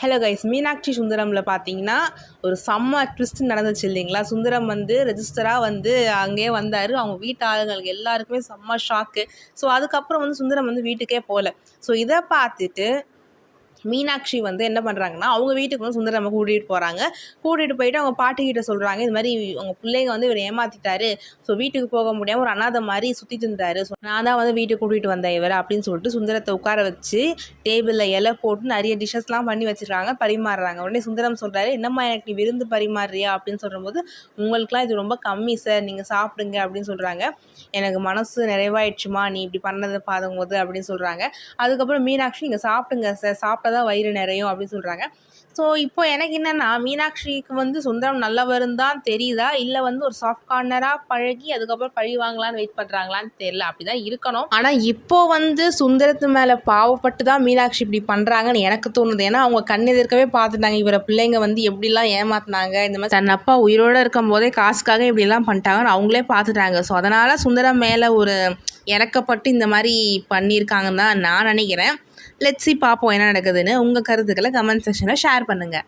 Hello guys, Meenakshi சுந்தரமில் பார்த்தீங்கன்னா ஒரு செம்ம ட்விஸ்ட் நடந்துச்சு இல்லைங்களா. சுந்தரம் வந்து ரெஜிஸ்டராக வந்து அங்கேயே வந்தார். அவங்க வீட்டு ஆளுங்களுக்கு எல்லாருக்குமே செம்ம ஷாக்கு. ஸோ அதுக்கப்புறம் வந்து சுந்தரம் வந்து வீட்டுக்கே போகல. ஸோ இதை பார்த்துட்டு மீனாட்சி வந்து என்ன பண்ணுறாங்கன்னா, அவங்க வீட்டுக்கு வந்து சுந்தரம்மை கூட்டிகிட்டு போகிறாங்க. கூட்டிகிட்டு போயிட்டு அவங்க பாட்டிக்கிட்ட சொல்கிறாங்க, இது மாதிரி அவங்க பிள்ளைங்க வந்து இவர் ஏமாற்றிட்டாரு. ஸோ வீட்டுக்கு போக முடியாமல் ஒரு அனாதை மாதிரி சுற்றிட்டு இருந்தாரு. ஸோ நான் தான் வந்து வீட்டுக்கு கூட்டிகிட்டு வந்தேன் இவர் அப்படின்னு சொல்லிட்டு சுந்தரத்தை உட்கார வச்சு டேபிளில் இலை போட்டு நிறைய டிஷ்ஷஸ்லாம் பண்ணி வச்சுருக்காங்க, பரிமாறுறாங்க. உடனே சுந்தரம் சொல்கிறாரு, என்னம்மா எனக்கு நீ விருந்து பரிமாறுறியா அப்படின்னு சொல்லும்போது, உங்களுக்குலாம் இது ரொம்ப கம்மி சார், நீங்கள் சாப்பிடுங்க அப்படின்னு சொல்கிறாங்க. எனக்கு மனசு நிறைவாயிடுச்சுமா நீ இப்படி பண்ணதை பார்க்கும்போது அப்படின்னு சொல்கிறாங்க. அதுக்கப்புறம் மீனாட்சி, நீங்கள் சாப்பிடுங்க சார், சாப்பிட்டா தான் வயிறு நிறையும் அப்படின்னு சொல்கிறாங்க. ஸோ இப்போ எனக்கு என்னென்னா, மீனாட்சிக்கு வந்து சுந்தரம் நல்லவரும் தான் தெரியுதா, இல்லை வந்து ஒரு சாஃப்ட் கார்னராக பழகி அதுக்கப்புறம் பழி வாங்கலான்னு வெயிட் பண்ணுறாங்களான்னு தெரியல. அப்படி தான் இருக்கணும். ஆனால் இப்போ வந்து சுந்தரத்து மேலே பாவப்பட்டு தான் மீனாட்சி இப்படி பண்ணுறாங்கன்னு எனக்கு தோணுது. ஏன்னா அவங்க கண்ணெதிர்க்கவே பார்த்துட்டாங்க, இவரை பிள்ளைங்க வந்து எப்படிலாம் ஏமாத்தினாங்க, இந்த மாதிரி தன் அப்பா உயிரோடு இருக்கும் போதே காசுக்காக இப்படிலாம் பண்ணிட்டாங்கன்னு அவங்களே பார்த்துட்டாங்க. ஸோ அதனால் சுந்தரம் மேலே ஒரு இறக்கப்பட்டு இந்த மாதிரி பண்ணியிருக்காங்கன்னு தான் நான் நினைக்கிறேன். லெட்ஸ் சி, பார்ப்போம் என்ன நடக்குதுன்னு. உங்கள் கருத்துக்களை கமெண்ட் செக்ஷனில் ஷேர் பண்ணுங்கள்.